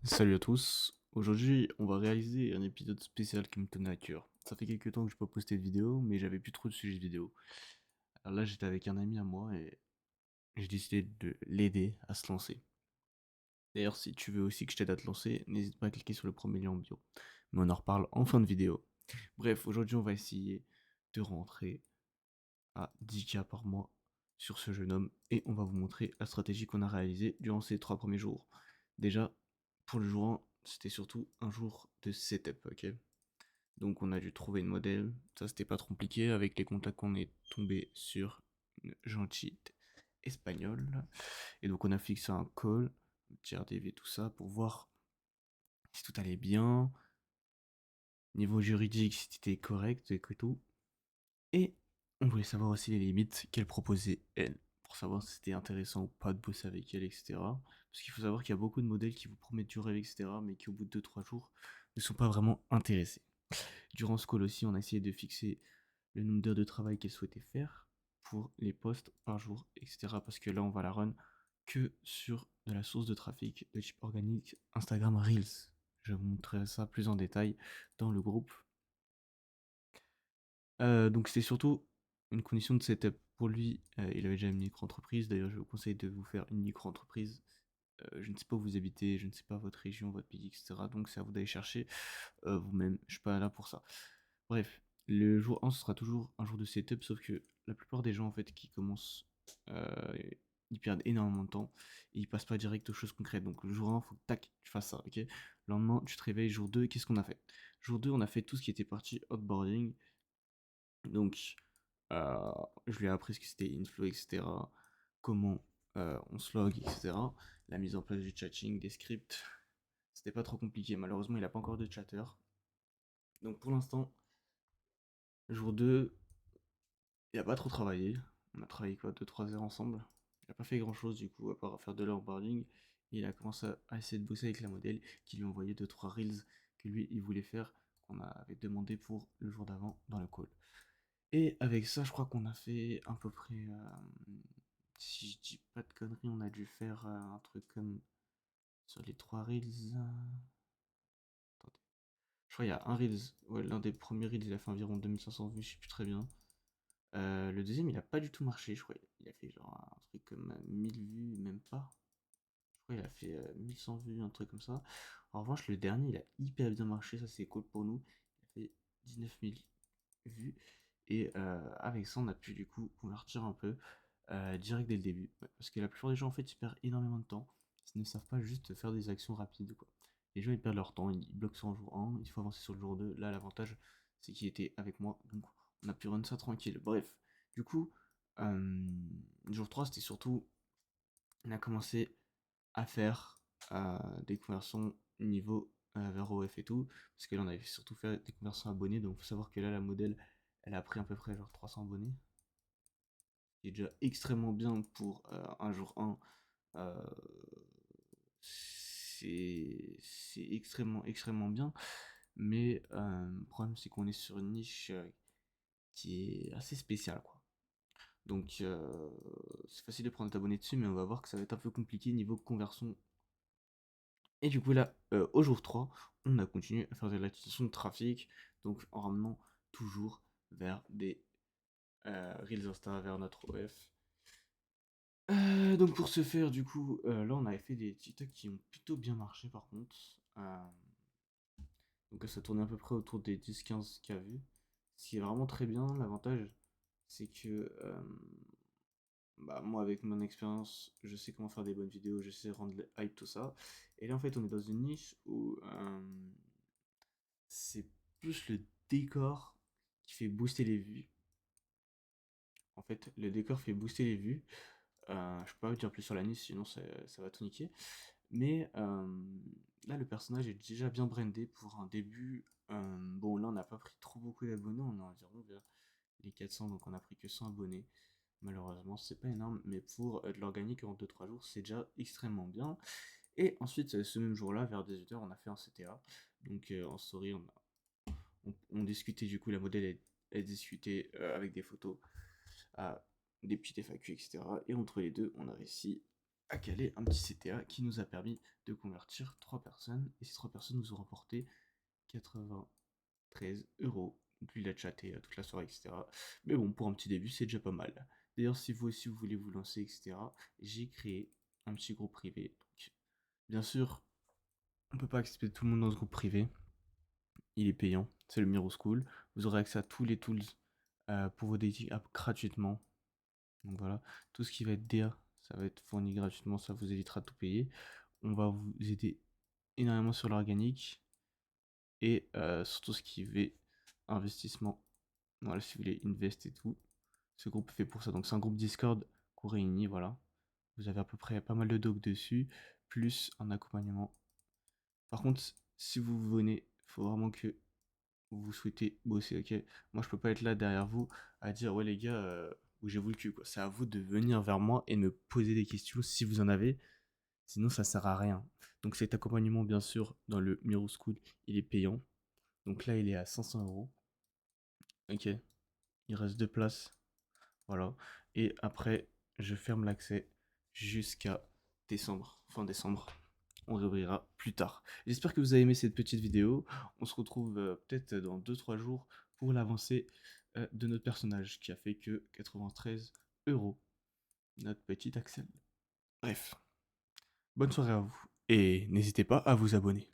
Salut à tous. Aujourd'hui, on va réaliser un épisode spécial qui me tenait à cœur. Ça fait quelques temps que je n'ai pas posté de vidéo, mais j'avais plus trop de sujets vidéo. Alors là, j'étais avec un ami à moi et j'ai décidé de l'aider à se lancer. D'ailleurs, si tu veux aussi que je t'aide à te lancer, n'hésite pas à cliquer sur le premier lien en bio. Mais on en reparle en fin de vidéo. Bref, aujourd'hui, on va essayer de rentrer à 10K par mois sur ce jeune homme et on va vous montrer la stratégie qu'on a réalisée durant ces 3 premiers jours. Déjà, pour le jour 1, c'était surtout un jour de setup, ok. Donc on a dû trouver une modèle, ça c'était pas trop compliqué avec les contacts qu'on est tombé sur une gentille espagnole. Et donc on a fixé un call, un petit RDV, tout ça, pour voir si tout allait bien, niveau juridique si c'était correct et que tout. Et on voulait savoir aussi les limites qu'elle proposait elle, pour savoir si c'était intéressant ou pas de bosser avec elle, etc. Parce qu'il faut savoir qu'il y a beaucoup de modèles qui vous promettent du rêve, etc. mais qui au bout de 2-3 jours ne sont pas vraiment intéressés. Durant ce call aussi, on a essayé de fixer le nombre d'heures de travail qu'elle souhaitait faire pour les posts par jour, etc. Parce que là, on va la run que sur de la source de trafic de type organique Instagram Reels. Je vous montrerai ça plus en détail dans le groupe. Donc c'était surtout une condition de setup. Pour lui, il avait déjà une micro-entreprise. D'ailleurs, je vous conseille de vous faire une micro-entreprise. Je ne sais pas où vous habitez, je ne sais pas votre région, votre pays, etc. Donc c'est à vous d'aller chercher vous-même. Je suis pas là pour ça. Bref, le jour 1, ce sera toujours un jour de setup, sauf que la plupart des gens en fait qui commencent, euh, ils perdent énormément de temps et ils passent pas direct aux choses concrètes. Donc le jour 1, faut que tac, tu fasses ça, ok. Le lendemain, tu te réveilles, jour 2, qu'est-ce qu'on a fait? Jour 2, on a fait tout ce qui était parti outboarding. Donc, euh, je lui ai appris ce que c'était Inflow, etc. Comment on se log, etc. La mise en place du chatting, des scripts. C'était pas trop compliqué. Malheureusement, il n'a pas encore de chatter. Donc, pour l'instant, jour 2, il a pas trop travaillé. On a travaillé quoi, 2-3 heures ensemble. Il a pas fait grand chose du coup, à part faire de l'onboarding. Il a commencé à essayer de bosser avec la modèle qui lui envoyait 2-3 reels que lui il voulait faire, qu'on avait demandé pour le jour d'avant dans le call. Et avec ça, je crois qu'on a fait à peu près, si je dis pas de conneries, on a dû faire un truc comme sur les 3 reels. Attendez. Je crois qu'il y a un reels, ouais, l'un des premiers reels, il a fait environ 2500 vues, je sais plus très bien. Le deuxième, il a pas du tout marché, je crois. Il a fait genre un truc comme 1000 vues, même pas. Je crois qu'il a fait 1100 vues, un truc comme ça. En revanche, le dernier, il a hyper bien marché, ça c'est cool pour nous. Il a fait 19 000 vues. Et avec ça, on a pu du coup convertir un peu direct dès le début. Ouais, parce que la plupart des gens, en fait, ils perdent énormément de temps. Ils ne savent pas juste faire des actions rapides, quoi. Les gens, ils perdent leur temps, ils bloquent ça en jour 1, il faut avancer sur le jour 2. Là, l'avantage, c'est qu'il était avec moi, donc on a pu run ça tranquille. Bref, du coup, jour 3, c'était surtout, on a commencé à faire des conversions niveau vers OF et tout, parce que là, on avait surtout fait des conversions abonnés, donc il faut savoir que là, la modèle, elle a pris à peu près genre 300 abonnés, qui est déjà extrêmement bien pour un jour 1. euh, c'est extrêmement bien, mais le problème c'est qu'on est sur une niche qui est assez spéciale, quoi. Donc c'est facile de prendre abonné dessus, mais on va voir que ça va être un peu compliqué niveau conversion. Et du coup là, au jour 3, on a continué à faire de l'acquisition de trafic, donc en ramenant toujours vers des Reels Insta, vers notre OF. Donc pour ce faire, du coup, là on avait fait des TikTok qui ont plutôt bien marché par contre. Donc ça tournait à peu près autour des 10-15K vues. Ce qui est vraiment très bien. L'avantage, c'est que bah, moi avec mon expérience, je sais comment faire des bonnes vidéos, je sais rendre le hype, tout ça. Et là en fait on est dans une niche où c'est plus le décor qui fait booster les vues. En fait, le décor fait booster les vues. Je peux pas vous dire plus sur la niche, sinon ça va tout niquer. Mais là, le personnage est déjà bien brandé pour un début. Bon, là, on n'a pas pris trop beaucoup d'abonnés, on est environ vers les 400, donc on a pris que 100 abonnés. Malheureusement, c'est pas énorme, mais pour de l'organique en 2-3 jours, c'est déjà extrêmement bien. Et ensuite, ce même jour-là, vers 18h, on a fait un CTA. Donc en story, on discutait du coup, la modèle elle discutait avec des photos, des petites FAQ, etc. Et entre les deux, on a réussi à caler un petit CTA qui nous a permis de convertir 3 personnes. Et ces 3 personnes nous ont rapporté 93 euros. Donc lui, il a chatté toute la soirée, etc. Mais bon, pour un petit début, c'est déjà pas mal. D'ailleurs, si vous aussi vous voulez vous lancer, etc., j'ai créé un petit groupe privé. Donc, bien sûr, on peut pas accepter tout le monde dans ce groupe privé. Il est payant, c'est le Miro School. Vous aurez accès à tous les tools pour vos dating apps gratuitement. Donc voilà, tout ce qui va être DA, ça va être fourni gratuitement, ça vous évitera de tout payer. On va vous aider énormément sur l'organique et sur tout ce qui est investissement. Voilà, si vous voulez invest et tout, ce groupe est fait pour ça. Donc c'est un groupe Discord qu'on réunit, voilà. Vous avez à peu près pas mal de docs dessus, plus un accompagnement. Par contre, si vous venez, il faut vraiment que vous souhaitez bosser, ok? Moi, je peux pas être là derrière vous à dire, ouais, les gars, bougez-vous le cul, quoi. C'est à vous de venir vers moi et de me poser des questions si vous en avez. Sinon, ça sert à rien. Donc, cet accompagnement, bien sûr, dans le Miro School, il est payant. Donc là, il est à 500 euros. Ok. Il reste deux places. Voilà. Et après, je ferme l'accès jusqu'à décembre, fin décembre. On réouvrira plus tard. J'espère que vous avez aimé cette petite vidéo. On se retrouve peut-être dans 2-3 jours pour l'avancée de notre personnage qui a fait que 93 euros. Notre petit Axel. Bref, bonne soirée à vous et n'hésitez pas à vous abonner.